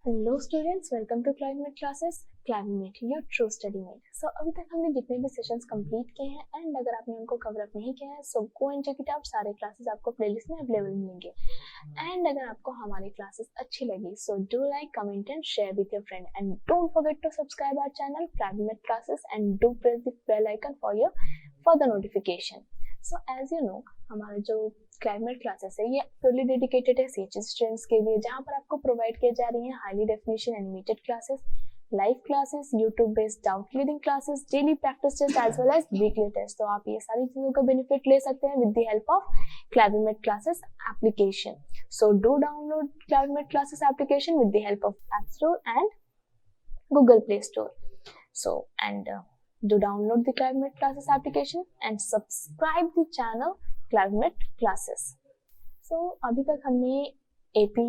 Hello students, welcome to Climate Classes. Climate your true study mate. So अभी तक हमने जितने भी सेशंस कंप्लीट किए हैं एंड अगर आपने उनको कवर अप नहीं किया है so go and check it out. सारे क्लासेस आपको प्लेलिस्ट में अवेलेबल मिलेंगे। एंड अगर आपको हमारी क्लासेस अच्छी लगी so do like, comment and share with your friend and don't forget to subscribe our channel Climate Classes and do press the bell icon for the notification. So as you know, हमारा जो Climate Classes है ये purely dedicated है CHS students के लिए, जहां पर आपको प्रोवाइड किए जा रही हैं highly definition animated classes, live classes, YouTube based doubt clearing classes, daily practice test as well as weekly test. तो आप ये सारी चीजों का बेनिफिट ले सकते हैं with the help of climate classes application. So do download climate classes application with the help of App Store and Google Play Store. So do download the Cloudmate Classes application and subscribe the channel Cloudmate Classes. So अभी तक हमने AP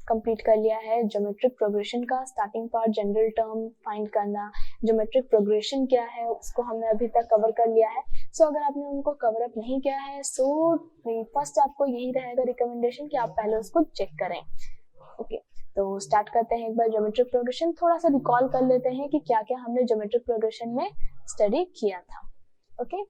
complete कर लिया है। Geometric progression का starting part, general term find करना, geometric progression क्या है उसको हमने अभी तक कवर कर लिया है। सो अगर आपने उनको कवर अप नहीं किया है सो फर्स्ट आपको यही रहेगा रिकमेंडेशन कि आप पहले उसको चेक करें। ओके, तो स्टार्ट करते हैं एक बार ज्योमेट्रिक प्रोग्रेशन। थोड़ा सा रिकॉल कर लेते हैं कि क्या क्या हमने ज्योमेट्रिक प्रोग्रेशन में स्टडी किया था। ओके,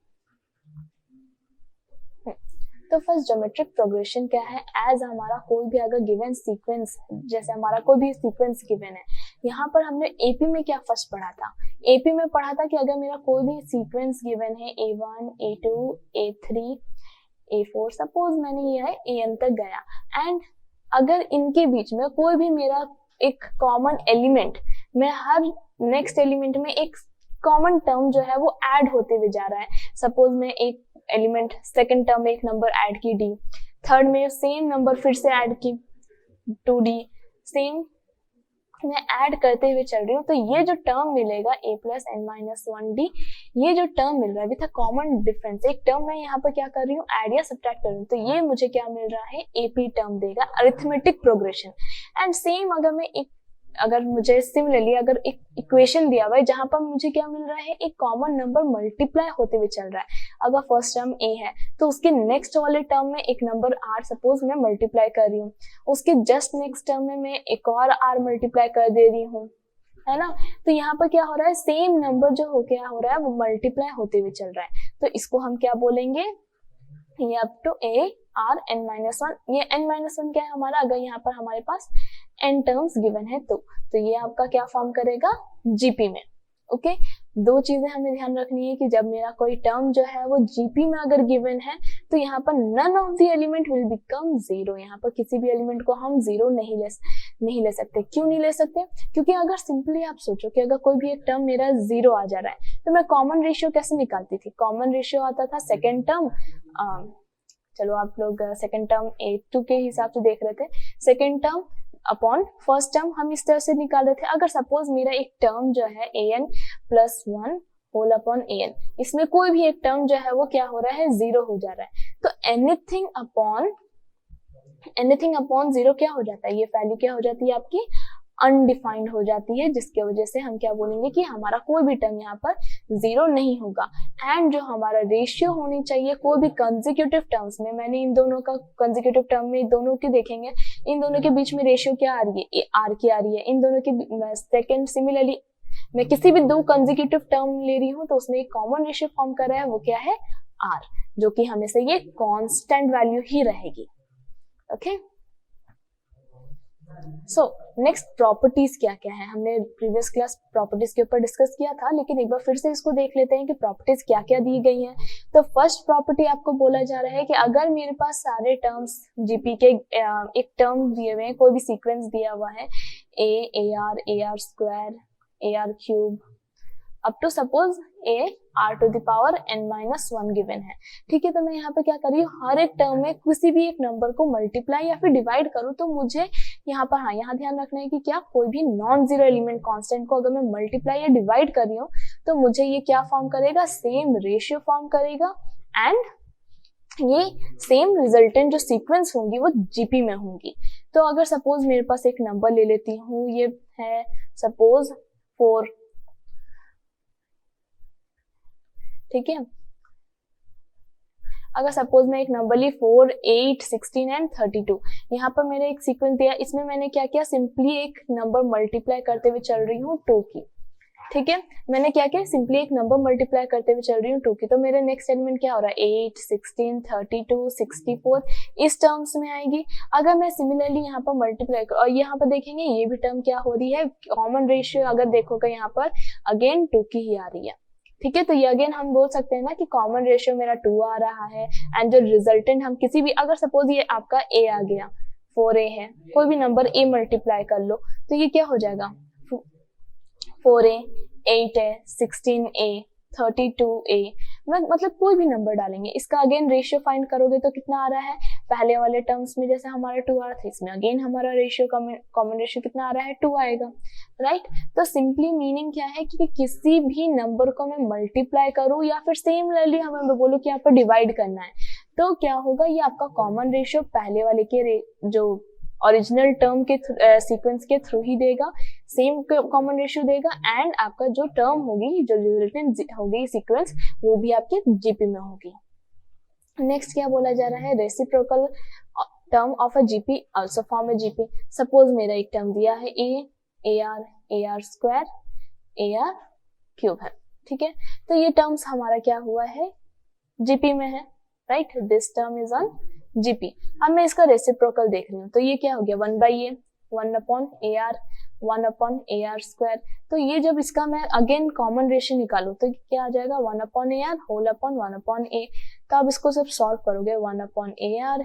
तो फर्स्ट ज्योमेट्रिक प्रोग्रेशन क्या है। एज हमारा कोई भी अगर गिवन सीक्वेंस, जैसे हमारा कोई भी सीक्वेंस गिवन है, यहाँ पर हमने एपी में क्या फर्स्ट पढ़ा था। एपी में पढ़ा था कि अगर मेरा कोई भी सीक्वेंस गिवन है A1, A2, A3, A4, suppose मैंने ये है AN तक गया एंड अगर इनके बीच में कोई भी मेरा एक कॉमन एलिमेंट, मैं हर नेक्स्ट एलिमेंट में एक कॉमन टर्म जो है वो ऐड होते हुए जा रहा है। सपोज मैं एक एलिमेंट सेकंड टर्म में एक नंबर ऐड की D, थर्ड में सेम नंबर फिर से ऐड की 2D, सेम मैं ऐड करते हुए चल रही हूँ, तो ये जो टर्म मिलेगा a plus N minus 1D, ये जो टर्म मिल रहा है विथ अ कॉमन डिफरेंस, एक टर्म मैं यहाँ पर क्या कर रही हूँ, ऐड या सब्ट्रैक्ट कर रही हूँ, तो ये मुझे क्या मिल रहा है, एपी टर्म देगा, अरिथमेटिक प्रोग्रेशन। एंड सेम अगर मुझे सिमिलरली अगर एक इक्वेशन दिया हुआ है जहां पर मुझे क्या मिल रहा है, एक कॉमन नंबर मल्टीप्लाई होते हुए चल रहा है। अगर फर्स्ट टर्म a है तो उसके नेक्स्ट वाले टर्म में एक नंबर r सपोज मैं मल्टीप्लाई कर रही हूँ, उसके जस्ट नेक्स्ट टर्म में मैं एक और r मल्टीप्लाई कर दे रही हूँ, है ना। तो यहाँ पर क्या हो रहा है, सेम नंबर जो हो क्या हो रहा है वो मल्टीप्लाई होते हुए चल रहा है। तो इसको हम क्या बोलेंगे, ये up to a r n minus 1। ये n माइनस 1 क्या है हमारा, अगर यहाँ पर हमारे पास n टर्म्स गिवन है तो ये आपका क्या फॉर्म करेगा, जीपी में। ओके, दो चीजें हमें ध्यान रखनी है कि जब मेरा कोई टर्म जो है वो जीपी में अगर गिवन है तो यहाँ पर none of the element will become zero. यहाँ पर किसी भी एलिमेंट को हम जीरो नहीं ले सकते। क्यों नहीं ले सकते, क्योंकि अगर सिंपली आप सोचो कि अगर कोई भी एक टर्म मेरा जीरो आ जा रहा है तो मैं कॉमन रेशियो कैसे निकालती थी। कॉमन रेशियो आता था सेकेंड टर्म, चलो आप लोग सेकेंड टर्म A2 के हिसाब से देख रहे थे, second term upon first term हम इस तरह से निकाल रहे थे। अगर सपोज मेरा एक टर्म जो है an plus 1 whole upon an, इसमें कोई भी एक टर्म जो है वो क्या हो रहा है, जीरो हो जा रहा है, तो एनीथिंग अपॉन जीरो क्या हो जाता है, ये वैल्यू क्या हो जाती है आपकी, अनडिफाइंड हो जाती है, जिसके वजह से हम क्या बोलेंगे कि हमारा कोई भी टर्म यहाँ पर जीरो नहीं होगा। एंड जो हमारा रेशियो होनी चाहिए कोई भी कंसेक्यूटिव टर्म्स में, मैंने इन दोनों का कंसेक्यूटिव टर्म में दोनों की देखेंगे, इन दोनों के बीच में रेशियो क्या आ रही है, आर की आ रही है। इन दोनों के सेकेंड सिमिलरली मैं किसी भी दो कंसेक्यूटिव टर्म ले रही हूँ तो उसमें एक कॉमन रेशियो फॉर्म कर रहा है, वो क्या है, आर, जो कि हमेशा ये कांस्टेंट वैल्यू ही रहेगी। ओके, सो नेक्स्ट प्रॉपर्टीज क्या क्या है, हमने प्रीवियस क्लास प्रॉपर्टीज के ऊपर डिस्कस किया था, लेकिन एक बार फिर से इसको देख लेते हैं कि प्रॉपर्टीज क्या क्या दी गई हैं। तो फर्स्ट प्रॉपर्टी आपको बोला जा रहा है कि अगर मेरे पास सारे टर्म्स जीपी के एक टर्म दिए हुए हैं, कोई भी सीक्वेंस दिया हुआ है a r square ar cube up to suppose a r to the power n minus 1 given है। ठीक है, तो मैं यहाँ पे क्या कर रही हूँ, हर एक टर्म में किसी भी एक नंबर को मल्टीप्लाई या फिर डिवाइड करूँ तो मुझे यहाँ पर, हाँ यहाँ ध्यान रखना है कि क्या कोई भी नॉन जीरो एलिमेंट कांस्टेंट को अगर मैं मल्टीप्लाई या डिवाइड कर रही हूँ तो मुझे ये क्या फॉर्म करेगा, सेम रेशियो फॉर्म करेगा एंड ये सेम रिजल्टेंट जो सीक्वेंस होंगी वो जीपी में होंगी। तो अगर सपोज मेरे पास एक नंबर ले लेती हूँ, ये है सपोज 4, ठीक है। अगर सपोज मैं एक नंबर ली 4, 8, 16 एंड 32, यहाँ पर मैंने एक सीक्वेंस दिया, इसमें मैंने क्या किया, सिंपली एक नंबर मल्टीप्लाई करते हुए चल रही हूँ 2 की, ठीक है, मैंने क्या किया, सिंपली एक नंबर मल्टीप्लाई करते हुए चल रही हूँ 2 की, तो मेरे नेक्स्ट एलिमेंट क्या हो रहा है, 8, 16, 32, 64 इस टर्म्स में आएगी। अगर मैं सिमिलरली यहाँ पर मल्टीप्लाई और यहाँ पर देखेंगे ये भी टर्म क्या हो रही है, कॉमन रेशियो अगर देखोगे यहाँ पर अगेन 2 की ही आ रही है, ठीक है, तो ये अगेन हम बोल सकते हैं ना कि कॉमन रेशियो मेरा 2 आ रहा है, एंड जो रिजल्टेंट हम किसी भी, अगर सपोज ये आपका a आ गया, 4a है, कोई भी नंबर a मल्टीप्लाई कर लो, तो ये क्या हो जाएगा, 4a, 8a, 16a, 32a, मतलब कोई भी नंबर डालेंगे, इसका अगेन रेशियो फाइंड करोगे तो कितना आ रहा है, पहले वाले टर्म्स में जैसे हमारा 2 आ रहा था, इसमें अगेन हमारा रेशियो कॉमन रेशियो कितना आ रहा है, 2 आएगा, राइट। तो सिंपली मीनिंग क्या है कि किसी भी नंबर को मैं मल्टीप्लाई करूं या फिर सिमिलरली हमें बोलो कि यहाँ पर डिवाइड करना है, तो क्या होगा, ये आपका कॉमन रेशियो पहले वाले के जो ओरिजिनल टर्म के सीक्वेंस के थ्रू ही देगा, सेम कॉमन रेशियो देगा, एंड आपका जो टर्म होगी, जो रिजल्टेंट होगी सीक्वेंस, वो भी आपके जीपी में होगी। नेक्स्ट क्या बोला जा रहा है, reciprocal term of a GP also form a GP. Suppose मेरा एक टर्म दिया है ए R square A are cube है, ठीक है, तो ये टर्म्स हमारा क्या हुआ है, जीपी में है, right, this term is on GP. अब मैं इसका रेसिप्रोकल देख रही हूँ, तो ये क्या हो गया, 1/a, 1 upon a are, 1 upon a R square, तो ये जब इसका मैं अगेन कॉमन रेशियो निकालू तो क्या आ जाएगा, 1 upon a r whole upon 1 upon a, तो आप इसको सब सॉल्व करोगे, 1 अपॉन ए आर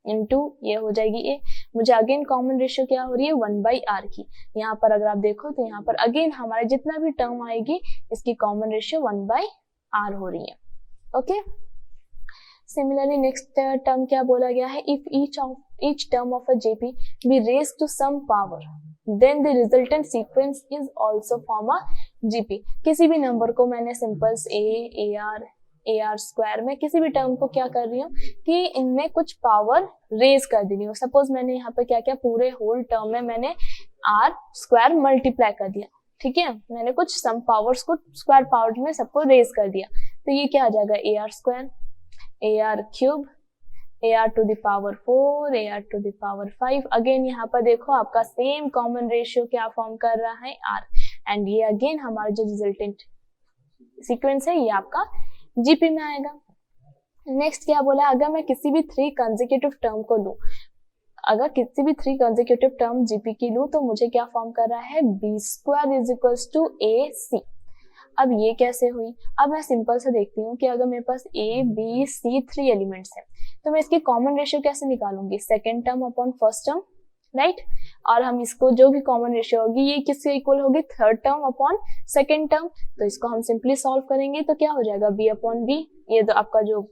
इंटू ये हो जाएगी ए, मुझे अगेन कॉमन रेशियो क्या हो रही है, 1/r की, यहाँ पर अगर आप देखो तो यहाँ पर अगेन हमारे जितना भी टर्म आएगी इसकी कॉमन रेशियो 1/r हो रही है, ओके। Similarly, next term क्या बोला गया है, if each term of a JP be raised to some power, then the resultant sequence is also form a GP। किसी भी नंबर को मैंने सिंपल्स ए आर स्क्वायर में किसी भी टर्म को क्या कर रही हूँ कि इनमें कुछ पावर रेज कर दे रही हूँ। सपोज मैंने यहाँ पर क्या किया, पूरे होल टर्म में मैंने आर स्क्वायर मल्टीप्लाई कर दिया, ठीक है, मैंने कुछ सम पावर्स को स्क्वायर पावर में सबको रेज कर दिया, तो ये क्या आ जाएगा, A R square A are cube A R to the power 4 A R to the power 5। Again यहाँ पर देखो आपका सेम कॉमन रेशियो क्या फॉर्म कर रहा है, आर, एंड ये अगेन हमारा जो रिजल्टेंट सीक्वेंस है ये आपका जीपी में आएगा। नेक्स्ट क्या बोला, अगर मैं किसी भी 3 कंसेक्यूटिव टर्म को लूं, अगर किसी भी 3 कंसेक्यूटिव टर्म जीपी की लूं तो मुझे क्या फॉर्म कर रहा है, b square is equals to A c. अब ये कैसे हुई, अब मैं सिंपल से देखती हूँ कि अगर मेरे पास ए बी सी 3 एलिमेंट्स है तो मैं इसकी कॉमन रेशियो कैसे निकालूंगी, second term upon first term, right, और हम इसको जो भी कॉमन रेशियो होगी ये किससे इक्वल होगी, third term upon second term, तो इसको हम सिंपली सॉल्व करेंगे तो क्या हो जाएगा, बी अपॉन बी, ये तो आपका जो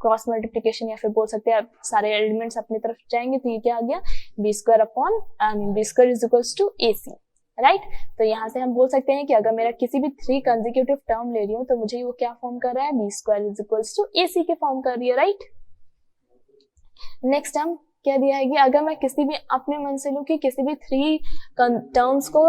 क्रॉस मल्टीप्लिकेशन या फिर बोल सकते हैं सारे एलिमेंट्स अपनी तरफ जाएंगे, तो ये क्या आ गया, B square upon B square is equals to A C, right. तो यहाँ से हम बोल सकते हैं कि अगर मेरा किसी भी 3 कंसेक्यूटिव टर्म ले रही हूँ तो मुझे वो क्या फॉर्म कर रहा है, b square is equals to A c के फॉर्म कर रही है, राइट। नेक्स्ट टर्म क्या दिया है कि अगर मैं किसी भी अपने मन से लूँ कि किसी भी 3 टर्म्स को,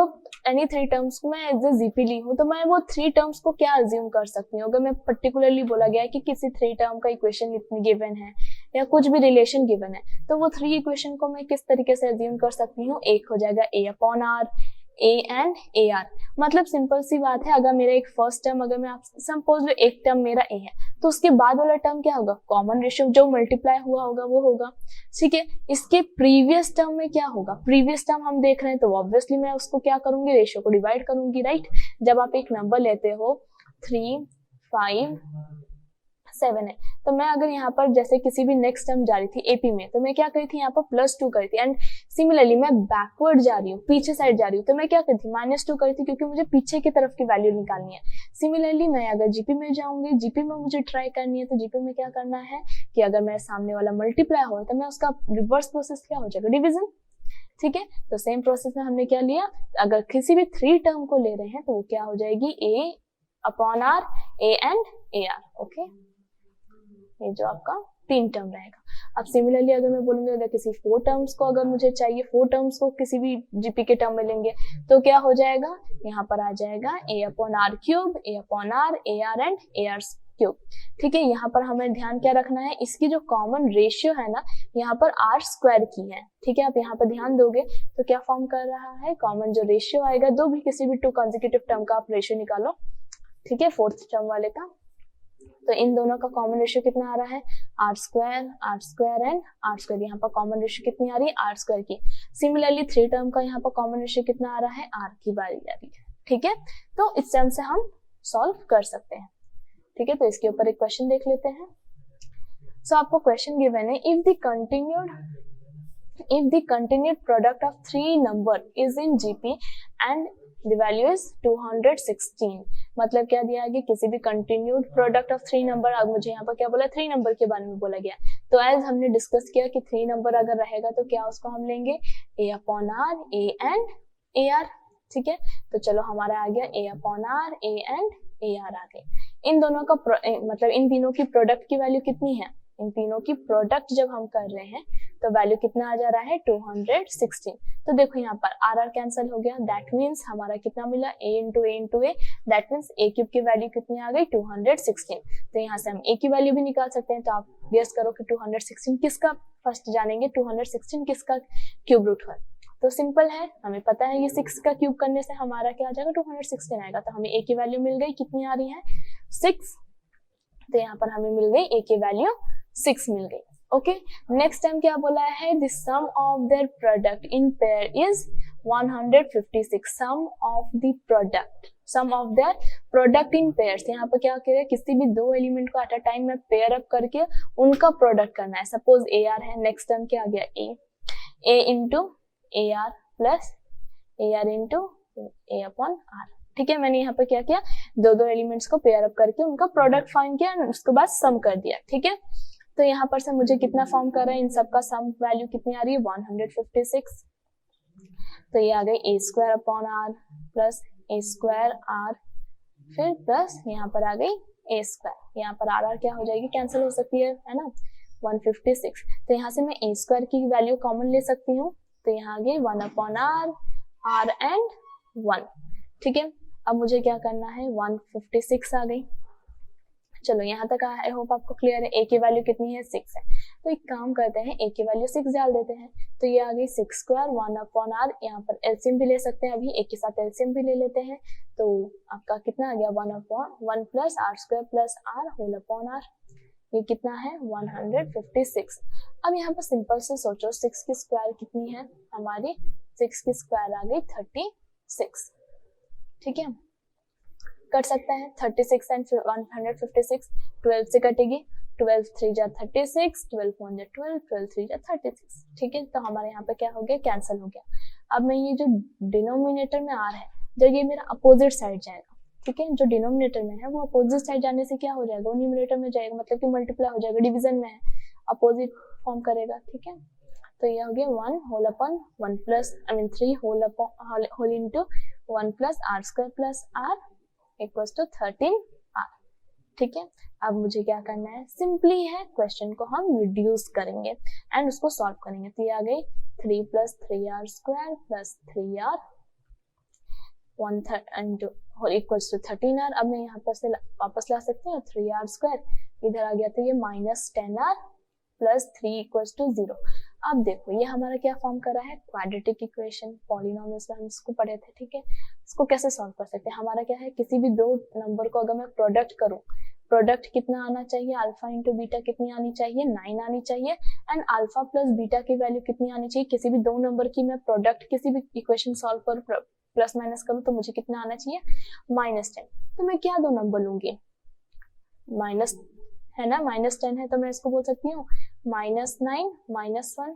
एनी 3 टर्म्स को मैं एज ए जीपी ली हूँ, तो मैं वो 3 टर्म्स को क्या अज्यूम कर सकती हूँ, अगर मैं पर्टिकुलरली बोला गया है कि किसी 3 टर्म का इक्वेशन इतनी गिवन है या कुछ भी रिलेशन गिवन है, तो वो 3 इक्वेशन को मैं किस तरीके से अज्यूम कर सकती हूँ, एक हो जाएगा a upon r, a and a r, मतलब सिंपल सी बात है, अगर मेरा एक फर्स्ट टर्म, अगर मैं आप सपोज लो एक टर्म मेरा ए है तो उसके बाद वाला टर्म क्या होगा, कॉमन रेशियो जो मल्टीप्लाई हुआ होगा वो होगा, ठीक है। इसके प्रीवियस टर्म में क्या होगा, प्रीवियस टर्म हम देख रहे हैं तो ऑब्वियसली मैं उसको क्या करूंगी, रेशियो को डिवाइड करूंगी, राइट। जब आप एक नंबर लेते हो 3, 5, 7 है, तो मैं अगर यहाँ पर जैसे किसी भी नेक्स्ट टर्म जा रही थी एपी में, तो मैं क्या करी थी, यहाँ पर +2 करी थी, एंड सिमिलरली मैं बैकवर्ड जा रही हूँ, पीछे साइड जा रही हूँ, तो मैं क्या करी थी, -2 करी थी, क्योंकि मुझे पीछे की तरफ की वैल्यू निकालनी है। सिमिलरली मैं अगर जीपी में जाऊंगी, जीपी में मुझे ट्राई करनी है, तो जीपी में क्या करना है कि अगर मेरे सामने वाला मल्टीप्लाई हो तो मैं उसका रिवर्स प्रोसेस क्या हो जाएगा, डिविजन, ठीक है। तो सेम प्रोसेस में हमने क्या लिया, अगर किसी भी 3 टर्म को ले रहे हैं तो वो क्या हो जाएगी, a upon r, a and a r, okay, ये जो आपका 3 टर्म रहेगा। अब सिमिलरली अगर मैं बोलूंगी अगर किसी 4 टर्म्स को अगर मुझे चाहिए, 4 टर्म्स को किसी भी जीपी के टर्म में लेंगे तो क्या हो जाएगा, यहाँ पर आ जाएगा a upon r cube, a upon r, a r and a are cube. ठीक है, यहाँ पर हमें ध्यान क्या रखना है, इसकी जो कॉमन रेशियो है ना यहाँ पर आर स्क्वायर की है। ठीक है, आप यहाँ पर ध्यान दोगे तो क्या फॉर्म कर रहा है, कॉमन जो रेशियो आएगा, दो भी किसी भी टू कंसेक्यूटिव टर्म का आप रेशियो निकालो। ठीक है, फोर्थ टर्म वाले का, तो इन दोनों का कॉमन रेशियो कितना आ रहा है, R square and R square. यहाँ पर कॉमन रेशियो कितनी आ रही है, आर स्क्वायर की। सिमिलरली थ्री टर्म का यहाँ पर कॉमन रेशियो कितना आ रहा है, आर की बारी आ रही है। ठीक है, तो इस टर्म से हम सॉल्व कर सकते हैं। ठीक है, तो इसके ऊपर एक क्वेश्चन देख लेते हैं। सो आपको क्वेश्चन गिवन है, if the continued product of three number is in GP and the value is 216। मतलब क्या दिया गया, किसी भी continued product of three number. अब मुझे यहाँ पर क्या बोला, थ्री नंबर के बारे में बोला गया। तो एज हमने डिस्कस किया कि थ्री नंबर अगर रहेगा तो क्या उसको हम लेंगे a upon r, a and a r. ठीक है, तो चलो हमारा आ गया a upon r, a and a r आ गई। इन दोनों का मतलब इन तीनों की प्रोडक्ट की वैल्यू कितनी है, इन तीनों की प्रोडक्ट जब हम कर रहे हैं तो वैल्यू कितना आ जा रहा है, 216। तो देखो यहाँ पर आर आर कैंसिल हो गया, दैट मीन्स हमारा कितना मिला, a into A, that means a cube की वैल्यू कितनी आ गई, 216। तो यहाँ से हम a की वैल्यू भी निकाल सकते हैं। तो आप गेस करो कि 216 किसका, फर्स्ट जानेंगे 216 किसका क्यूब रूट है। तो सिंपल है, हमें पता है ये 6 का क्यूब करने से हमारा क्या आ जाएगा, 216 आएगा। तो हमें a की वैल्यू मिल गई, कितनी आ रही है, 6। तो यहाँ पर हमें मिल गई a की वैल्यू 6 मिल गई। ओके, नेक्स्ट टाइम क्या बोला है, the sum of their product in pair is 156। Sum of their product in pairs, यहाँ पर क्या करें, किसी भी दो एलिमेंट को एट अ टाइम में पेयर अप करके उनका प्रोडक्ट करना है। सपोज ए आर है, नेक्स्ट टाइम क्या आ गया, a into a r plus A r into a upon r. ठीक है, मैंने यहाँ पर क्या किया, दो एलिमेंट्स को पेयर अप करके उनका प्रोडक्ट फाइंड किया, उसके बाद सम कर दिया। ठीक है, तो यहाँ पर से मुझे कितना फॉर्म कर रहा है, इन सब का सम वैल्यू कितनी आ रही है, 156। तो ये आ गई a square upon R plus a square R, फिर प्लस यहाँ पर आ गई a स्क्वायर। यहाँ पर आर आर क्या हो जाएगी, कैंसिल हो सकती है ना, 156। तो यहाँ से मैं a स्क्वायर की वैल्यू कॉमन ले सकती हूँ। तो यहाँ आ गई 1 अपॉन आर एंड 1। ठीक है, अब मुझे क्या करना है, 156 आ गई। चलो यहाँ तक आई होप आपको क्लियर है। a की वैल्यू कितनी है, 6 है। तो एक काम करते हैं, a की वैल्यू 6 डाल देते हैं। तो ये आ गई 6 स्क्वायर 1 अपॉन आर। यहाँ पर एलसीएम भी ले सकते हैं, अभी a के साथ एलसीएम भी ले लेते हैं। तो आपका कितना आ गया, 1 plus R square plus R whole upon R. ये कितना है, 156। अब यहाँ पर सिंपल से सोचो, 6 की स्क्वायर कितनी है हमारी, 6 की स्क्वायर आ गई 36। ठीक है, कर सकते हैं 36 एंड 156 12 से कटेगी, 12 3 जा 36, 12 1 जा 12, 12 3 जा 36। ठीक है, तो हमारे यहाँ पे क्या हो गया, कैंसिल हो गया। अब मैं ये जो डिनोमिनेटर में आर है, जब ये मेरा अपोजिट साइड जाएगा, ठीक है, जो डिनोमिनेटर में है वो अपोजिट साइड जाने से क्या हो जाएगा, वो न्यूमरेटर में जाएगा, मतलब कि मल्टीप्लाई हो जाएगा, डिवीजन में है, अपोजिट फॉर्म करेगा। ठीक है, तो ये हो गया 1 whole upon 1 plus 3 whole into 1 plus R square plus R equals to 13R। ठीक है, अब मुझे क्या करना है, सिंपली है, क्वेश्चन को हम रिड्यूस करेंगे एंड उसको सॉल्व करेंगे। तो ये आ गई 3 plus 3R square plus 3R 1 equals to 13R। अब मैं यहाँ पर से वापस ला सकती हूँ, 3R स्क्वायर इधर आ गया, तो ये minus 10R plus 3 equals to 0। अब देखो ये हमारा क्या फॉर्म कर रहा है, क्वाड्रेटिक इक्वेशन, पॉलिनोमियल्स में हम इसको पढ़े थे। ठीक है, इसको कैसे सॉल्व कर सकते हैं, हमारा क्या है, किसी भी दो नंबर को अगर मैं प्रोडक्ट करूं, प्रोडक्ट कितना आना चाहिए, अल्फा इंटू बीटा कितनी आनी चाहिए, 9 आनी चाहिए। एंड अल्फा प्लस बीटा की वैल्यू कितनी आनी चाहिए, किसी भी दो नंबर की मैं प्रोडक्ट किसी भी इक्वेशन सॉल्व करूं, प्लस माइनस करूं, तो मुझे कितना आना चाहिए, -10। तो मैं क्या दो नंबर लूंगी, माइनस है ना, -10 है, तो मैं इसको बोल सकती हूँ -9 -1।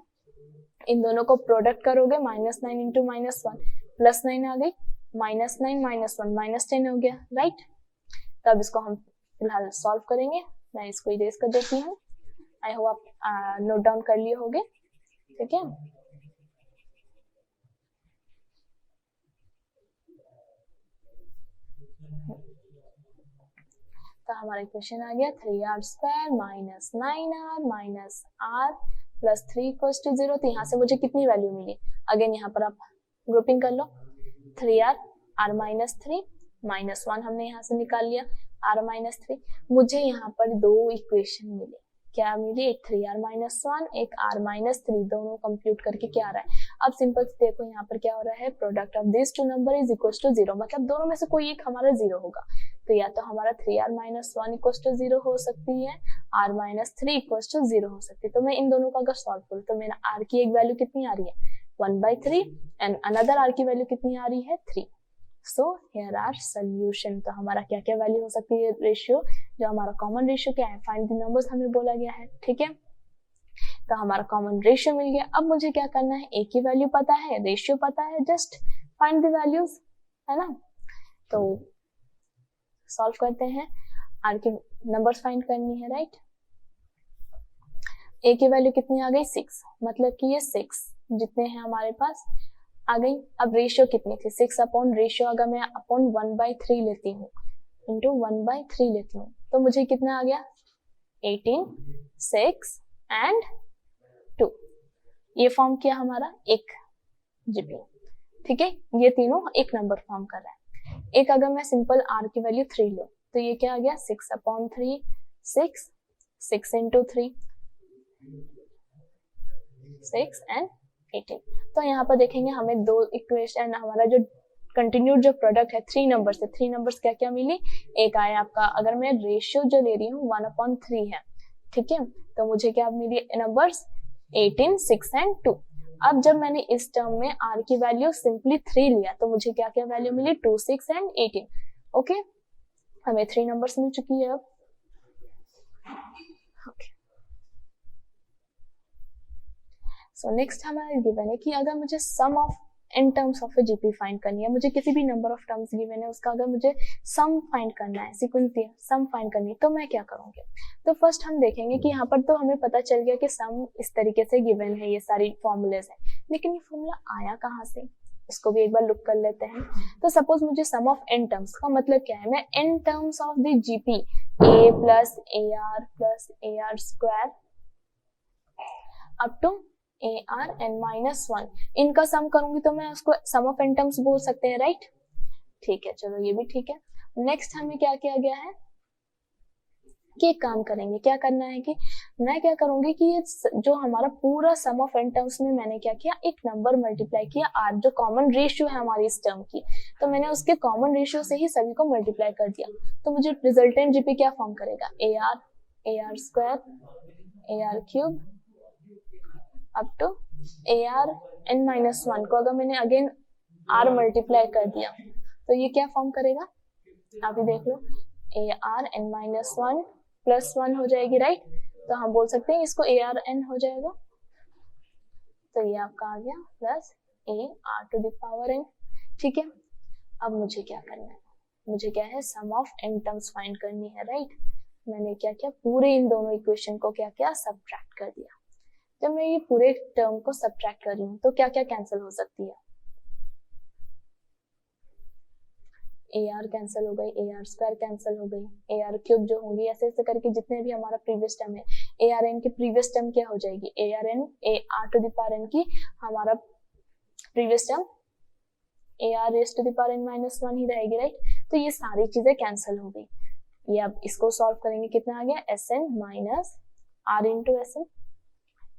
इन दोनों को प्रोडक्ट करोगे, -9 इंटू -1 +9 आ गई, -9 -1 -10 हो गया, राइट। तो अब इसको हम फिलहाल सॉल्व करेंगे, मैं इसको इरेज कर देती हूँ। आई होप आप नोट डाउन कर लिए होंगे। ठीक है, तो हमारा इक्वेशन आ गया 3R square minus 9R minus R plus 3 equals to 0। तो यहाँ से मुझे कितनी वैल्यू मिली, अगेन यहाँ पर आप ग्रुपिंग कर लो, 3R R माइनस 3 -1 हमने यहाँ से निकाल लिया, r-3। मुझे यहाँ पर दो इक्वेशन मिले, क्या मिली, एक 3r-1 एक r-3, दोनों कंप्यूट करके क्या आ रहा है। अब सिंपल से देखो यहाँ पर क्या हो रहा है, product of this two number is equal to 0, मतलब दोनों में से कोई एक हमारा 0 होगा। तो या तो हमारा 3r-1 इक्वल टू 0 हो सकती है, r-3 इक्वल टू 0 हो सकती है। तो मैं इन दोनों का अगर सॉल्व करूँ तो मेरा r की एक वैल्यू कितनी आ रही है, 1/3, एंड अनदर r की वैल्यू कितनी आ रही है, 3। So here are solution. तो हमारा क्या क्या वैल्यू हो सकती है रेशियो, जो हमारा कॉमन रेशियो क्या है, फाइंड द नंबर्स हमें बोला गया है, ठीक है। तो हमारा कॉमन रेशियो मिल गया। अब मुझे क्या करना है, ए की वैल्यू पता है, रेशियो पता है, जस्ट फाइंड द वैल्यूज, है ना। तो सॉल्व करते हैं, आर की नंबर्स फाइंड करनी है, राइट। ए की वैल्यू कितनी आ गई, 6, मतलब कि ये 6 जितने हैं हमारे पास आ गई। अब रेशियो कितनी थी, 6 अपॉन रेशियो अगर मैं अपॉन 1/3 लेती हूँ इंटू 1/3 लेती हूँ तो मुझे कितना आ गया, 18, 6 एंड 2। ये फॉर्म किया हमारा एक जीपी, ठीक है। ये तीनों एक नंबर फॉर्म कर रहा है। एक अगर मैं सिंपल आर की वैल्यू 3 लूँ तो ये क्या आ गया, 6 अपॉन 3, 6 इंटू 3, 6 एंड 18। तो यहाँ पर देखेंगे हमें दो इक्वेशन, हमारा जो कंटिन्यूड जो प्रोडक्ट है 3 नंबर से, 3 नंबर्स क्या क्या मिली, एक आया आपका, अगर मैं रेशियो जो ले रही हूँ 1/3 है, ठीक है, तो मुझे क्या मिली नंबर्स 18, 6 एंड 2। अब जब मैंने इस टर्म में r की वैल्यू सिंपली 3 लिया तो मुझे क्या क्या वैल्यू मिली, 2, 6 एंड 18। ओके, हमें 3 नंबर्स मिल चुकी है अब। ओके, सो नेक्स्ट हमारा गिवन है कि अगर मुझे sum of in terms of a GP find करनी है, मुझे किसी भी नंबर ऑफ टर्म्स गिवन है उसका अगर मुझे सम फाइंड करना है, सीक्वेंस दिया सम फाइंड करनी है, तो मैं क्या करूंगी। तो फर्स्ट हम देखेंगे कि यहाँ पर तो हमें पता चल गया कि सम इस तरीके से गिवन है, ये सारी फॉर्मूलेज है, लेकिन ये फॉर्मूला आया कहाँ से, इसको भी एक बार लुक कर लेते हैं। तो सपोज मुझे सम ऑफ एन टर्म्स का मतलब क्या है, मैं N terms of the GP A plus A R square up to ARn-1 इनका सम करूंगी तो मैं उसको सम ऑफ एन टर्म्स बोल सकते हैं, राइट। ठीक है, चलो ये भी ठीक है। नेक्स्ट हमें क्या किया गया है कि एक काम करेंगे, क्या करना है कि मैं क्या करूंगी कि ये जो हमारा पूरा सम ऑफ एन टर्म्स में मैंने क्या किया, एक नंबर मल्टीप्लाई किया आर, जो कॉमन रेशियो है हमारी इस टर्म की, तो मैंने उसके कॉमन रेशियो से ही सभी को मल्टीप्लाई कर दिया। तो मुझे रिजल्टेंट जीपी क्या फॉर्म करेगा, A R square A are cube up to ARn-1 को अगर मैंने अगेन r मल्टीप्लाई कर दिया तो ये क्या फॉर्म करेगा, आप ही देख लो, ARn-1 प्लस 1 हो जाएगी, राइट। तो हम बोल सकते हैं इसको ARn हो जाएगा, तो ये आपका आ गया प्लस AR⁴n, ठीक है। अब मुझे क्या करना है, मुझे क्या है, सम ऑफ एन टर्म्स फाइंड करनी है, राइट। मैंने क्या किया, पूरे इन दोनों इक्वेशन को क्या किया, सब्ट्रैक्ट कर दिया। जब मैं ये पूरे टर्म को सब्ट्रैक्ट कर रही हूँ तो क्या क्या कैंसिल हो सकती है, AR कैंसिल हो गई, AR स्क्वायर कैंसिल हो गई, AR क्यूब जो होंगी, ऐसे ऐसे करके जितने भी हमारा प्रीवियस टर्म है, ARn की प्रीवियस टर्म क्या हो जाएगी, ARn AR⁴n की हमारा प्रीवियस टर्म AR⁻n-1 ही रहेगी, राइट। तो ये सारी चीजें कैंसिल हो गई। ये अब इसको सॉल्व करेंगे, कितना आ गया, Sn minus R into Sn,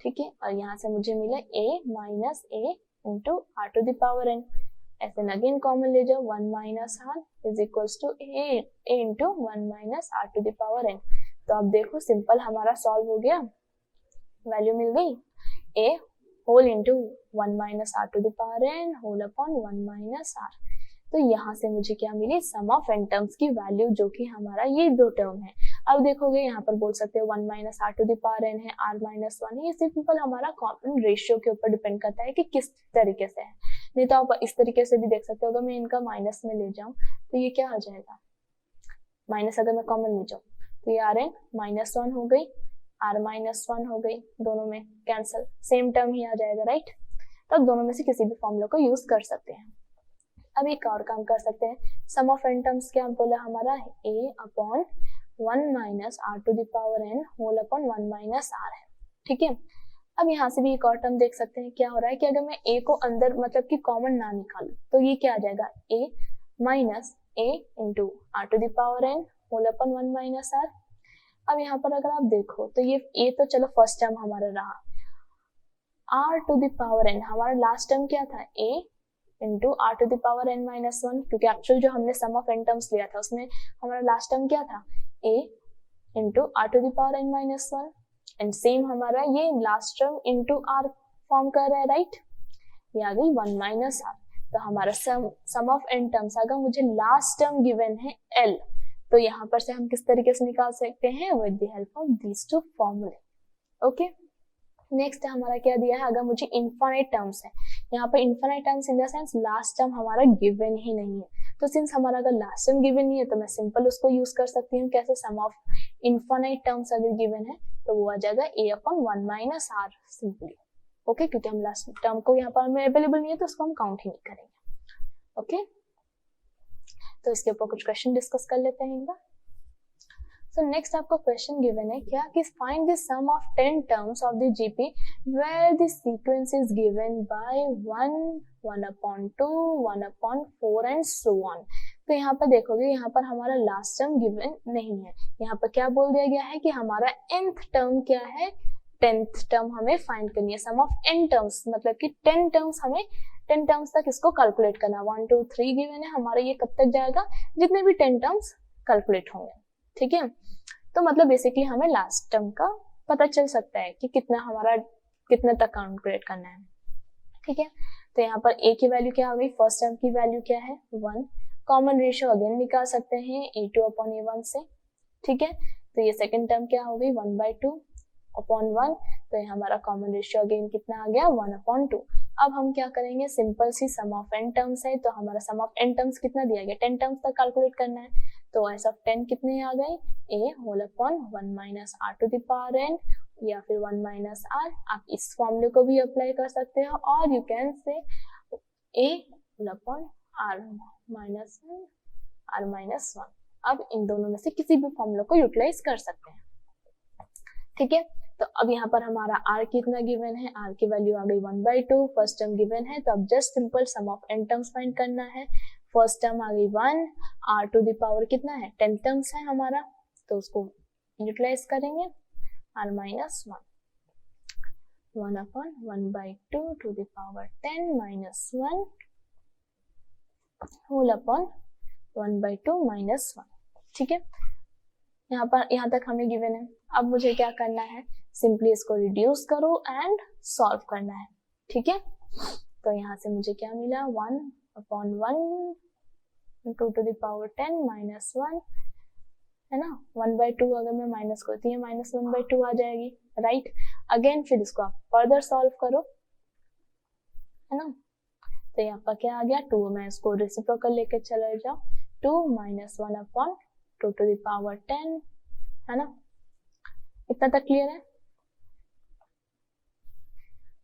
ठीक है। और यहाँ से मुझे मिला a minus a into R⁴n। ऐसे अगेन कॉमन ले जाओ, 1 minus r is equals to a into 1 minus R⁴n। तो अब देखो सिंपल हमारा सॉल्व हो गया, वैल्यू मिल गई a whole into 1 minus R⁴n whole upon 1 minus r। तो यहाँ से मुझे क्या मिली, सम ऑफ एन टर्म्स की वैल्यू, जो कि हमारा ये दो टर्म है। अब देखोगे यहाँ पर बोल सकते हो 1 माइनस R⁴n है, R-1 है, ये सिंपल हमारा कॉमन रेशियो के ऊपर डिपेंड करता है कि किस तरीके से है। नहीं तो आप इस तरीके से भी देख सकते हो, अगर मैं इनका माइनस में ले जाऊं तो ये क्या आ जाएगा, माइनस अगर मैं कॉमन ले जाऊं तो ये Rn-1 हो गई, R-1 हो गई, दोनों में कैंसिल, सेम टर्म ही आ जाएगा, राइट। तब दोनों में से किसी भी फॉर्मूला को यूज कर सकते हैं। अब एक और काम कर सकते हैं, सम ऑफ एन टर्म्स क्या बोला हमारा, a/1 minus R⁴n whole upon 1 minus r है, ठीक है। अब यहाँ से भी एक और टर्म देख सकते हैं, क्या हो रहा है कि अगर मैं a को अंदर मतलब कि कॉमन ना निकालूं तो ये क्या आ जाएगा, a minus a into R⁴n whole upon 1 minus R. अब यहाँ पर अगर आप देखो तो ये a तो चलो फर्स्ट टर्म हमारा रहा, r to the power n हमारा लास्ट टर्म क्या था, a into R to the power n minus 1, क्योंकि एक्चुअल जो हमने सम ऑफ n टर्म्स लिया था उसमें हमारा लास्ट टर्म क्या था, a into R to the power n minus 1, and same हमारा ये last term into r form कर रहा है, राइट। ये आ गई 1 माइनस आर। तो हमारा सम ऑफ n टर्म्स, अगर मुझे लास्ट टर्म गिवन है l, तो यहाँ पर से हम किस तरीके से निकाल सकते हैं, with the help of these two फॉर्मूले। ओके, नेक्स्ट हमारा क्या दिया है, अगर मुझे इनफाइनाइट टर्म्स है, यहाँ पर infinite terms in the sense last term हमारा गिवन ही नहीं है, तो सिंस हमारा अगर लास्ट टर्म गिवन नहीं है तो मैं सिंपल उसको यूज कर सकती हूँ, कैसे, सम ऑफ इनफाइनाइट टर्म्स अगर गिवन है तो वो आ जाएगा a upon 1 minus R simply. Okay, क्योंकि हम लास्ट टर्म को यहाँ पर हमें अवेलेबल नहीं है तो उसको हम काउंट ही नहीं करेंगे। ओके, तो इसके ऊपर कुछ क्वेश्चन डिस्कस कर लेते हैं एक बार। सो नेक्स्ट आपको क्वेश्चन गिवन है क्या, कि find the sum of 10 terms of the GP where the sequence is given by 1, 1/2, 1/4 and so on. तो यहाँ पर देखोगे, यहाँ पर हमारा लास्ट टर्म गिवन नहीं है, यहाँ पर क्या बोल दिया गया है कि हमारा nth टर्म क्या है, 10th टर्म हमें फाइंड करनी है। सम ऑफ n टर्म्स मतलब कि 10 टर्म्स, हमें 10 टर्म्स तक इसको कैलकुलेट करना। 1 2 3 गिवन है हमारा, ये कब तक जाएगा, जितने भी 10 टर्म्स कैलकुलेट होंगे, ठीक है। तो मतलब बेसिकली हमें लास्ट टर्म का पता चल सकता है कि कितना हमारा कितने तक कैलकुलेट करना है, ठीक है। तो यहाँ पर a की वैल्यू क्या हो गई, फर्स्ट टर्म की वैल्यू क्या है 1, कॉमन रेशियो अगेन निकाल सकते हैं a2 अपॉन a1 से, ठीक है। तो ये सेकंड टर्म क्या हो गई 1/2 अपॉन 1, तो ये हमारा कॉमन रेशियो अगेन कितना आ गया 1/2। अब हम क्या करेंगे, simple see sum of n terms है, तो हमारा सम ऑफ n टर्म्स कितना दिया गया, 10 टर्म्स तक कैलकुलेट करना है, तो एस ऑफ 10 कितने आ गए, a whole upon 1 minus r to the power n, या फिर 1 माइनस आर, आप इस फॉर्मूले को भी अप्लाई कर सकते हो, और you can say a whole upon r minus 1। अब इन दोनों में से किसी भी फॉर्मूले को यूटिलाइज कर सकते हैं, ठीक है। तो अब यहाँ पर हमारा r कितना गिवन है, r की वैल्यू आ गई 1/2, फर्स्ट टर्म गिवन है, तो अब just simple some of n terms find करना है। फर्स्ट टर्म आ गई 1, r टू द पावर कितना है 10 टर्म्स है हमारा, तो उसको यूटिलाइज करेंगे, r minus 1, 1 upon 1/2 to the power 10 minus 1 whole upon 1/2 minus 1, ठीक है। यहाँ तक हमें गिवन है। अब मुझे क्या करना है, सिंपली इसको रिड्यूस करो एंड सॉल्व करना है, ठीक है। तो यहाँ से मुझे क्या मिला 1 upon 1 to the power 10 minus 1, है ना। 1/2 अगर मैं माइनस करती हूँ माइनस 1/2 आ जाएगी, राइट। अगेन फिर इसको आप फर्दर सॉल्व करो, है ना। तो यहाँ पर क्या आ गया 2, मैं इसको रेसिप्रोकल लेके चले जाओ, 2 minus 1 upon 2 to the power 10, है ना। इतना तक क्लियर है।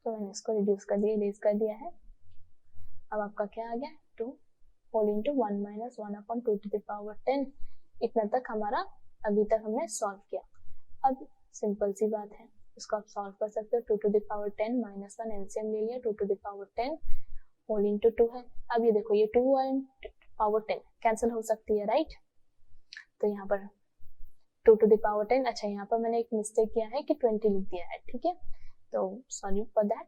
तो मैंने इसको रिड्यूस कर दिया, इरेज कर दिया है। अब आपका क्या आ गया 2 whole into 1 minus 1 upon 2 to the power 10। इतना तक हमारा अभी तक हमने सॉल्व किया। अब सिंपल सी बात है, इसको आप सॉल्व कर सकते हो, 2 टू द पावर 10 माइनस 1 एलसीएम ले लिया, 2 to the power 10 whole into 2 है। अब ये देखो ये 2 एंड पावर 10 कैंसिल हो सकती है, राइट। तो यहाँ पर 2 टू द पावर 10, अच्छा यहाँ पर मैंने एक मिस्टेक किया है कि 20 लिख दिया है, ठीक है। तो sorry for that.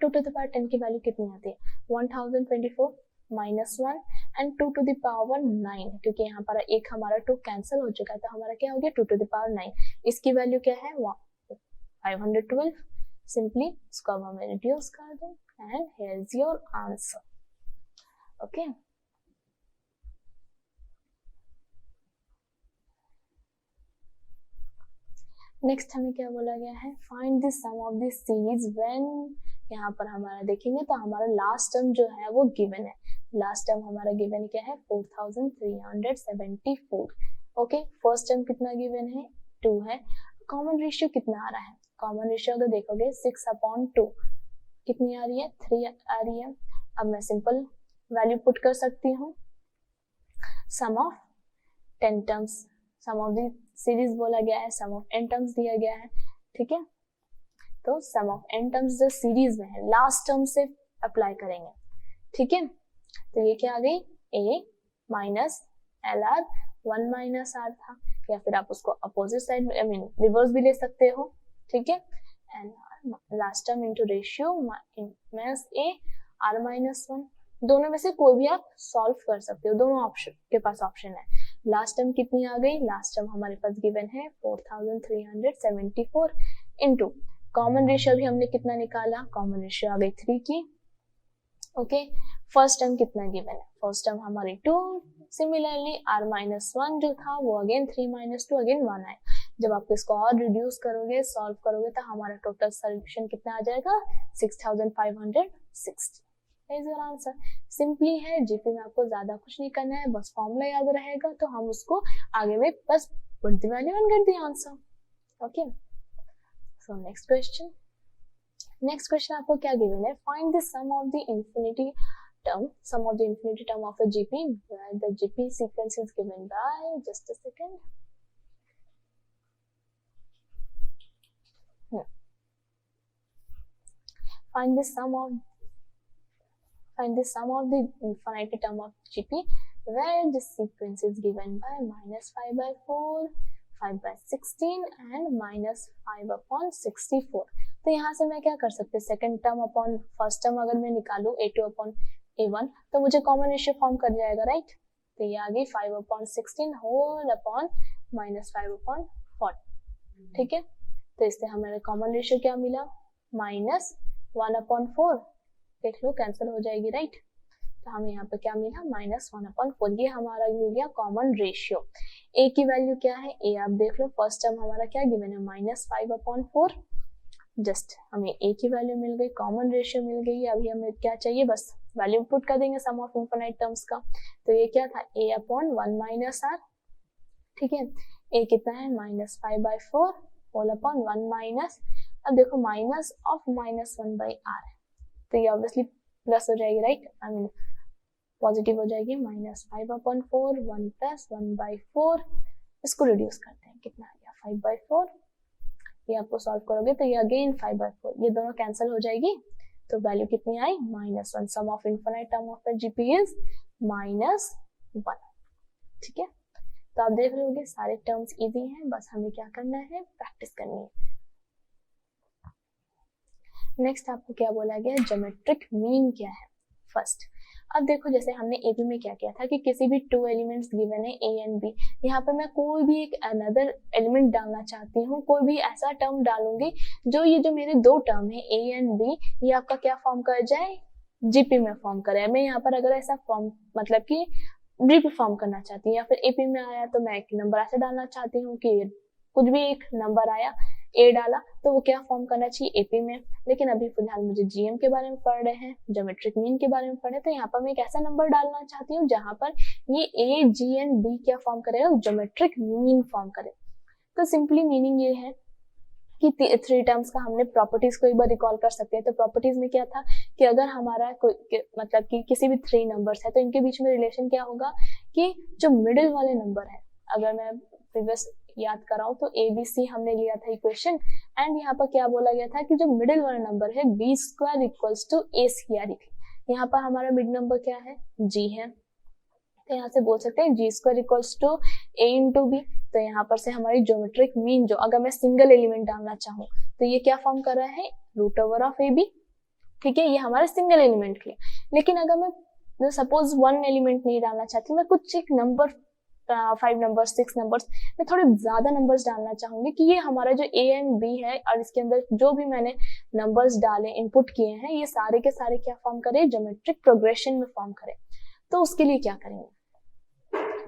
2 to the power 10 की वैल्यू कितनी आती है 1024 minus 1 and 2 to the power 9, क्योंकि यहाँ पर एक हमारा 2 कैंसिल हो चुका है, तो हमारा क्या हो गया 2 टू द पावर 9। इसकी वैल्यू क्या है 512। सिंपली इसको अब हमें रिड्यूस कर दो and here is your answer. Okay, next हमें क्या बोला गया है, find the sum of the series when. यहाँ पर हमारा देखेंगे तो हमारा लास्ट टर्म जो है वो गिवन है। लास्ट टर्म हमारा गिवन क्या है 4374। ओके, फर्स्ट टर्म कितना गिवन है 2 है। कॉमन रेशियो कितना आ रहा है, कॉमन रेशियो अगर देखोगे 6/2 कितनी आ रही है 3 आ रही है। अब मैं सिंपल वैल्यू पुट कर सकती हूँ, sum of 10 terms, sum of the series बोला गया है, सम ऑफ n टर्म्स दिया गया है, ठीक है। तो सम ऑफ n टर्म्स जो सीरीज में है लास्ट टर्म से अप्लाई करेंगे, ठीक है। तो ये क्या आ गई a minus LR 1 minus r था, या फिर आप उसको opposite side I mean reverse भी ले सकते हो, ठीक है। And last term into ratio minus a r minus 1, दोनों में से कोई भी आप सॉल्व कर सकते हो, दोनों ऑप्शन के पास ऑप्शन है। लास्ट टर्म कितनी आ गई, लास्ट टर्म हमारे पास गिवन है 4374 इंटू कॉमन रेशियो भी हमने कितना निकाला, कॉमन रेशियो आ गई 3 की, ओके। फर्स्ट टर्म कितना गिवन है, फर्स्ट टर्म हमारी 2, सिमिलरली r माइनस 1 जो था वो अगेन 3 माइनस 2 अगेन 1 आए। जब आप इसको और रिड्यूस करोगे, सॉल्व करोगे, तो हमारा टोटल सोल्यूशन कितना आ जाएगा 6560 इज योर आंसर। सिंपली है, जीपी में आपको ज्यादा कुछ नहीं करना है, बस फॉर्मूला याद रहेगा तो हम उसको आगे में बस put the value and get the answer, okay. So next question आपको क्या गिवन है, find the sum of the infinity term of a GP where the GP sequence is given by, just a second, find the sum of the infinity term of GP where the sequence is given by -5/4, 5/16 and -5/64। तो यहाँ से मैं क्या कर सकती हूँ, second term upon first term अगर मैं निकालू A2 अपॉन A1 तो मुझे कॉमन रेशियो फॉर्म कर जाएगा, राइट। तो ये आ गई 5/16 होल अपॉन -5/4, ठीक है। तो इससे हमारे कॉमन रेशियो क्या मिला, -1/4, देख लो कैंसिल हो जाएगी, राइट। तो हमें यहाँ पे क्या मिला, -1/4, ये हमारा मिल गया कॉमन रेशियो। ए की वैल्यू क्या है, ए आप देख लो, फर्स्ट टर्म हमारा क्या गिवन है -5/4, जस्ट हमें ए की वैल्यू मिल गई, कॉमन रेशियो मिल गई। अभी हमें क्या चाहिए, बस वैल्यू पुट कर देंगे सम ऑफ इनफिनाइट टर्म्स का। तो ये क्या था, a/1 माइनस आर, ठीक है। ए कितना है, -5/4 होल अपॉन 1 माइनस, अब देखो माइनस ऑफ -1/r, तो ये ऑब्वियसली प्लस हो जाएगी, राइट, आई मीन पॉजिटिव हो जाएगी, -5/4 1 + 1/4, इसको रिड्यूस करते हैं, कितना आ गया 5/4, ये आपको सॉल्व करोगे तो ये अगेन 5/4, ये दोनों कैंसिल हो जाएगी, तो वैल्यू कितनी आई, -1। Sum of infinite term of the GP is -1, ठीक है। तो आप देख रहे होगे सारे टर्म्स इजी हैं, बस हमें क्या करना है, प्रैक्टिस करनी है। नेक्स्ट आपको क्या बोला गया, ज्योमेट्रिक मीन क्या है फर्स्ट। अब देखो जैसे हमने एपी में क्या किया था कि किसी भी 2 एलिमेंट्स गिवन है ए एंड बी, यहाँ पे मैं कोई भी एक अनदर एलिमेंट डालना चाहती हूँ, कोई भी ऐसा टर्म डालूंगी जो ये जो मेरे 2 टर्म है ए एंड बी, ये आपका क्या फॉर्म कर जाए, जीपी में फॉर्म करे। मैं यहाँ पर अगर ऐसा फॉर्म मतलब कि जीपी फॉर्म करना चाहती हूँ, या फिर एपी में आया तो मैं एक नंबर ऐसे डालना चाहती हूँ कि कुछ भी एक नंबर आया, ए डाला तो वो क्या फॉर्म करना चाहिए, एपी में। लेकिन अभी फिलहाल मुझे जीएम के बारे में पढ़ रहे हैं, ज्योमेट्रिक मीन के बारे में पढ़े, तो यहाँ पर मैं एक ऐसा नंबर डालना चाहती हूँ जहां पर ये ए जी एंड बी क्या फॉर्म करेगा, ज्योमेट्रिक मीन फॉर्म करे। तो सिंपली मीनिंग ये है कि 3 टर्म्स का हमने प्रॉपर्टीज को एक बार रिकॉल कर सकते हैं। तो प्रॉपर्टीज में क्या था कि अगर हमारा कोई मतलब कि किसी भी 3 नंबर्स है तो इनके बीच में रिलेशन क्या होगा कि जो मिडिल वाले नंबर है, अगर मैं प्रीवियस याद कराऊं तो ABC हमने लिया था इक्वेशन, एंड यहाँ पर क्या बोला गया था कि जो मिडिल वाला नंबर है B² = A²। यहाँ पर हमारा मिड नंबर क्या है, G है, तो यहाँ से बोल सकते हैं G² = A × B। तो यहाँ पर से हमारी ज्योमेट्रिक मीन जो अगर मैं सिंगल एलिमेंट डालना चाहूँ तो ये क्या फॉर्म कर रहा है, √AB, ठीक है, ये हमारे सिंगल एलिमेंट के लिए। लेकिन अगर मैं सपोज 1 एलिमेंट नहीं डालना चाहती, मैं कुछ एक नंबर 5 नंबर्स 6 नंबर्स में थोड़े ज्यादा नंबर्स डालना चाहूंगी कि ये हमारा जो ए एंड बी है और इसके अंदर जो भी मैंने नंबर्स डाले इनपुट किए हैं ये सारे के सारे क्या फॉर्म करे, ज्योमेट्रिक प्रोग्रेशन में फॉर्म करे। तो उसके लिए क्या करेंगे,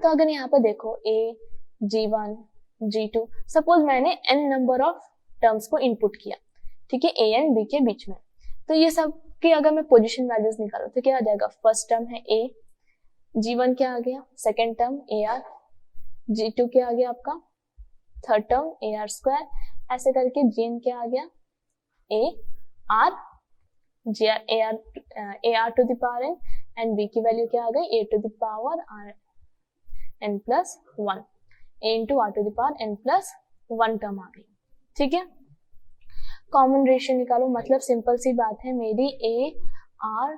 तो अगर यहाँ पर देखो ए G1 G2, सपोज मैंने n नंबर ऑफ टर्म्स को इनपुट किया, ठीक है, ए एंड बी के बीच में, तो ये सब की अगर मैं पोजिशन वैल्यूज निकालू तो क्या आ जाएगा, फर्स्ट टर्म है ए, G1 क्या आ गया, सेकेंड टर्म AR, G2 क्या आ गया आपका थर्ड टर्म AR², ऐसे करके Gn क्या आ गया AR, AR to the power n, and B की वैल्यू क्या आ गई A to the power n plus 1, A into R to the power n plus 1 term आ गई, ठीक है। कॉमन रेशियो निकालो, मतलब सिंपल सी बात है, मेरी AR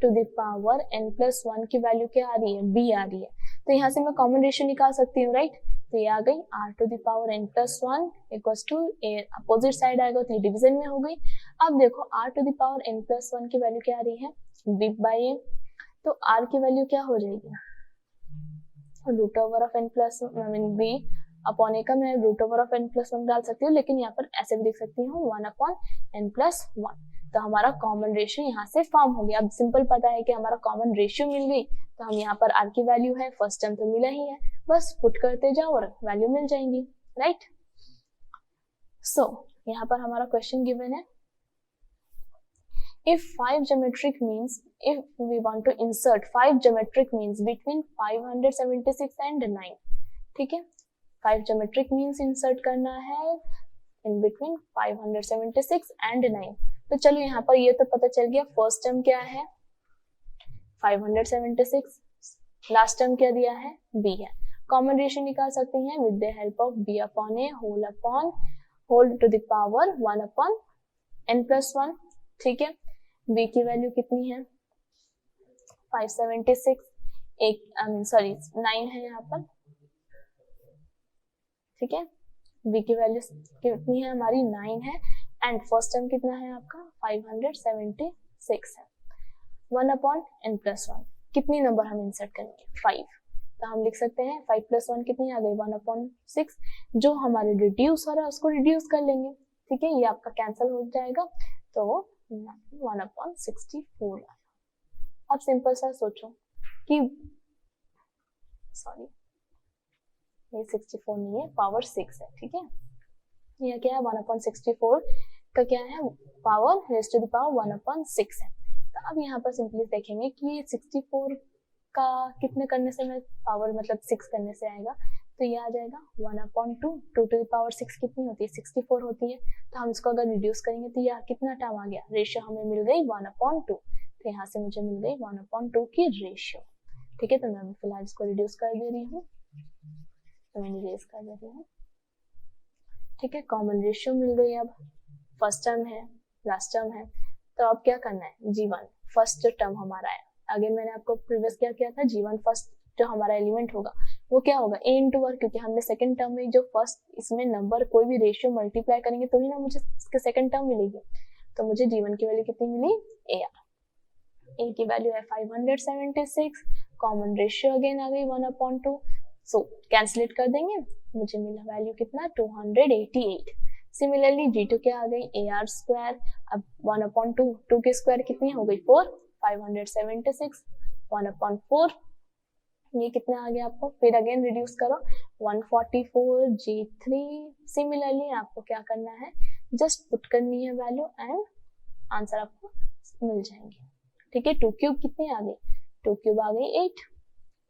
to the power n plus 1 की वैल्यू क्या आ रही है, B आ रही है, तो यहाँ से मैं कॉमन रेशियो निकाल सकती हूँ, राइट। तो ये आ गई r to the power n plus 1 equals to opposite side आएगा तो ये डिवीजन में हो गई। अब देखो r to the power n plus 1 की वैल्यू क्या आ रही है, b बाई a। तो r की वैल्यू क्या हो जाएगी, root over of n plus b upon a का मैं root over of n plus 1 डाल सकती हूँ, लेकिन यहाँ पर ऐसे भी लिख सकती हूँ 1 अपॉन n प्लस 1। तो हमारा कॉमन रेशियो यहाँ से फॉर्म हो गया। अब सिंपल पता है कि हमारा कॉमन रेशियो मिल गई, तो हम यहाँ पर r की वैल्यू है, फर्स्ट टर्म तो मिला ही है, बस पुट करते जाओ और वैल्यू मिल जाएंगी, राइट। सो यहाँ पर हमारा क्वेश्चन गिवन है, if 5 geometric means, if we want to insert 5 geometric means between 576 and 9, ठीक है, 5 geometric means insert करना है in between 576 and 9। तो चलो यहाँ पर ये तो पता चल गया, फर्स्ट टर्म क्या है 576, लास्ट टर्म क्या दिया है b है। कॉमन रेशियो निकाल सकते हैं with the help of b upon a whole to the power 1 upon n plus 1, ठीक है। b की वैल्यू कितनी है 576, 9 है यहाँ पर, ठीक है। b की वैल्यू कितनी है हमारी 9 है, एंड फर्स्ट टर्म कितना है आपका 576 है। 1 अपॉन n प्लस 1, कितनी नंबर हम इंसर्ट करेंगे 5, तो हम लिख सकते हैं 5 प्लस 1 कितनी आ गई 1 अपॉन 6, जो हमारे रिड्यूस हो रहा है उसको रिड्यूस कर लेंगे, ठीक है, ये आपका कैंसिल हो जाएगा, तो 1 अपॉन 64। अब सिंपल सा सोचो कि सॉरी ये 64 नहीं है, पावर 6 है, ठीक है। ये क्या है 1 अपॉन 64 का क्या है power raise to the power 1 upon 6 है। तो अब यहाँ पर सिंपली देखेंगे कि ये 64 का कितने करने से मैं पावर मतलब 6 करने से आएगा, तो ये आ जाएगा 1 अपॉन 2 टू द पावर 6 कितनी होती है 64 होती है। तो हम इसको अगर रिड्यूस करेंगे तो यह कितना टर्म आ गया, रेशियो हमें मिल गई 1 अपॉन 2, तो यहाँ से मुझे मिल गई 1 अपॉन 2 की रेशियो, ठीक है। तो मैं फिलहाल इसको रिड्यूस कर दे रही हूँ, तो मैंने रेस कर दे रही हूँ, ठीक है। कॉमन रेशियो मिल गई, अब फर्स्ट टर्म है लास्ट टर्म है, तो अब क्या करना है g1 फर्स्ट टर्म हमारा है। अगेन मैंने आपको प्रीवियस क्या किया था, g1 फर्स्ट जो हमारा एलिमेंट होगा वो क्या होगा a इंटू r, क्योंकि हमने सेकंड टर्म में जो फर्स्ट इसमें नंबर कोई भी रेशियो मल्टीप्लाई करेंगे तो ही ना मुझे इसके सेकंड टर्म मिलेगी। तो मुझे g1 की वैल्यू कितनी मिली a की वैल्यू है 576, कॉमन रेशियो अगेन आ गई 1 अपॉन 2, सो कैंसिलेट कर देंगे, मुझे मिला वैल्यू कितना 288। सिमिलरली g2 क्या आ गई ar स्क्वायर, अब 1 अपॉन 2, 2 की स्क्वायर कितनी हो गई 4, 576 1 अपॉन 4, ये कितना आ गया आपको, फिर अगेन रिड्यूस करो 144 g3। सिमिलरली आपको क्या करना है, जस्ट पुट करनी है वैल्यू एंड आंसर आपको मिल जाएंगे, ठीक है। 2 क्यूब कितनी आ गई, 2 क्यूब आ गई 8,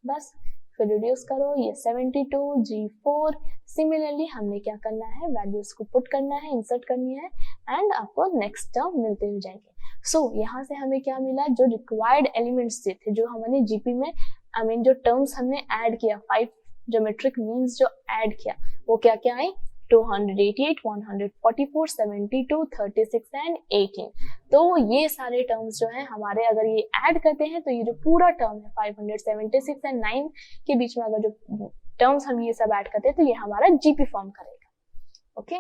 बस फिर रिड्यूस करो ये 72 g4। सिमिलरली हमने क्या करना है, वैल्यूज को पुट करना है, इंसर्ट करनी है एंड आपको नेक्स्ट टर्म मिलते हुए जाएंगे। सो यहाँ से हमें क्या मिला, जो रिक्वायर्ड एलिमेंट्स थे जो हमने जीपी में जो टर्म्स हमने ऐड किया, 5 ज्योमेट्रिक मीन्स जो ऐड किया वो क्या क्या आए 288, 144, 72, 36 एंड 18। तो ये सारे टर्म्स जो हैं हमारे अगर ये ऐड करते हैं तो ये जो पूरा टर्म है 576 एंड 9 के बीच में अगर जो टर्म्स हम ये सब ऐड करते हैं तो ये हमारा जीपी फॉर्म करेगा। Okay,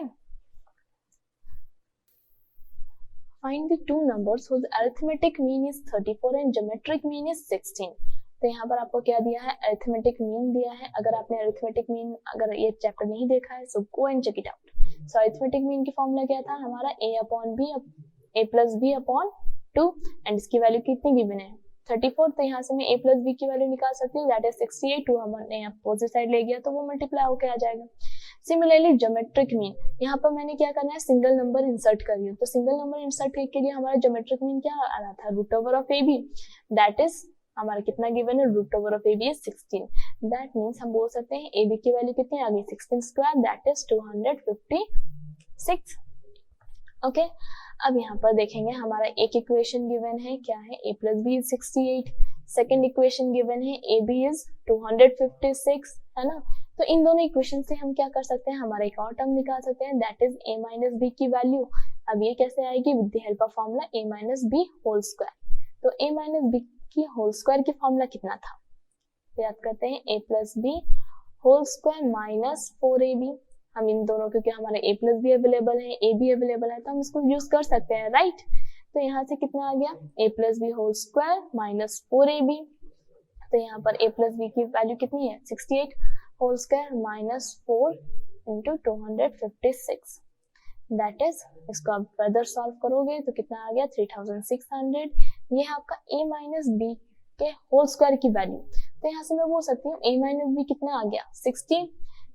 find the two numbers whose arithmetic mean is 34 and geometric mean is 16। तो यहाँ पर आपको क्या दिया है, अरिथमेटिक मीन दिया है। अगर आपने अरिथमेटिक मीन अगर ये चैप्टर नहीं देखा है so go and check it out. So arithmetic mean की फॉर्मूला क्या था हमारा, a upon b, a plus b upon 2 and इसकी वैल्यू कितनी गिवन है 34। तो यहाँ से मैं a प्लस बी की वैल्यू निकाल सकती हूँ, दैट इज 68। 2 हमने अपोजिट साइड ले गया तो वो मल्टीप्लाई होकर आ जाएगा। सिमिलरली ज्योमेट्रिक मीन, यहाँ पर मैंने क्या करना है, सिंगल नंबर इंसर्ट कर रही हूँ। तो सिंगल नंबर इंसर्ट के लिए हमारा ज्योमेट्रिक मीन क्या आ रहा था, root over of a b, that is हमारा कितना गिवन है, root over of a b is 16। That means हम बोल सकते हैं ए बी की वैल्यू कितनी आ गई 16 स्क्वायर, दैट इज 256। ओके, अब यहाँ पर देखेंगे हमारा एक इक्वेशन गिवन है क्या है, a plus b is 68। Second equation given है ए बी इज 256, है ना। तो इन दोनों इक्वेशन से हम क्या कर सकते हैं, हमारा एक और टर्म निकाल सकते हैं, that is a minus b की वैल्यू। अब ये कैसे आएगी, with the help of formula a minus b whole square. तो a माइनस बी की होल स्क्वायर की फॉर्मूला कितना था, तो याद करते हैं a plus b whole square minus 4ab। हम इन दोनों, क्योंकि हमारे a प्लस बी अवेलेबल है, a भी अवेलेबल है, तो हम इसको यूज कर सकते हैं, राइट। तो यहाँ से कितना आ गया, a plus b whole square minus 4ab। तो यहाँ पर a प्लस बी की वैल्यू कितनी है, 68 whole square minus 4 into 256, that is, इसको आप फर्दर सॉल्व करोगे तो कितना आ गया 3600। ये है आपका a माइनस बी के होल स्क्वायर की वैल्यू। तो यहाँ से मैं बोल सकती हूँ a माइनस बी कितना आ गया 16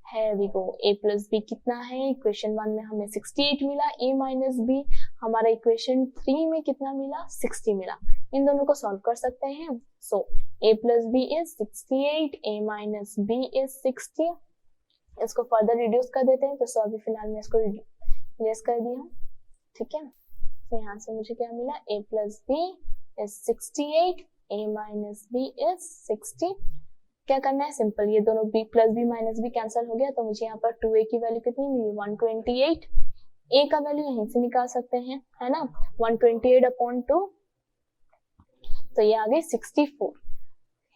है, we go a plus b कितना है, इक्वेशन 1 में हमें 68 मिला, a माइनस बी हमारा इक्वेशन 3 में कितना मिला 60 मिला। इन दोनों को सॉल्व कर सकते हैं। So a plus b is 68, a minus b is 60। इसको फर्दर रिड्यूस कर देते हैं, तो सो अभी फिलहाल मैं इसको रिड्यूस कर दी हूँ, ठीक है। तो यहाँ से मुझे क्या मिला, a plus b is 68, a minus b is 60। क्या करना है, सिंपल, ये दोनों b plus b minus b cancel हो गया, तो मुझे यहाँ पर 2a की वैल्यू कितनी मिली 128। a का वैल्यू यहीं से निकाल सकते हैं, है ना, 128 अपॉन 2, तो ये आ गई 64।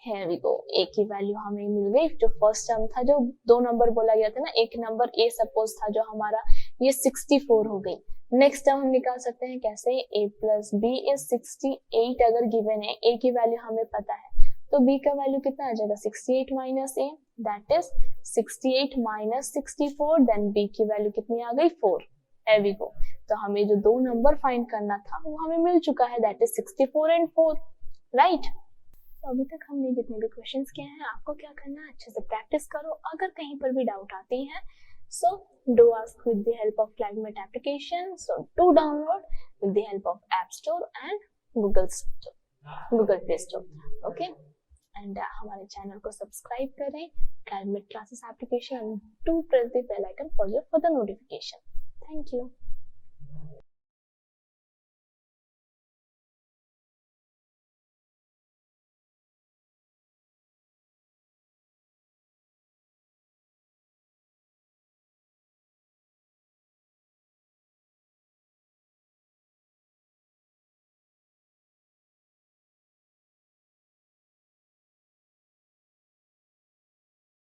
Here we go, a की वैल्यू हमें मिल गई। जो फर्स्ट टर्म था, जो 2 नंबर बोला गया था ना, एक नंबर a सपोज था जो हमारा, ये 64 हो गई। नेक्स्ट टर्म हम निकाल सकते हैं कैसे, a प्लस बी इज 68 अगर गिवन है, a की वैल्यू हमें पता है, तो b का वैल्यू कितना आ जाएगा 68 minus a, that is 68 minus 64, then b की वैल्यू कितनी आ गई 4। Here we go, तो हमें जो 2 नंबर फाइंड करना था वो हमें मिल चुका है, दैट इज 64 एंड 4, राइट। तो अभी तक हमने जितने भी क्वेश्चंस किए हैं, आपको क्या करना है, अच्छे से प्रैक्टिस करो। अगर कहीं पर भी डाउट आती है, so do ask with the help of Clidemate application, so do download with the help of App Store and Google Play Store, okay. And हमारे चैनल को सब्सक्राइब करें, Clidemate classes application, to press the bell icon for your further notification. Thank you.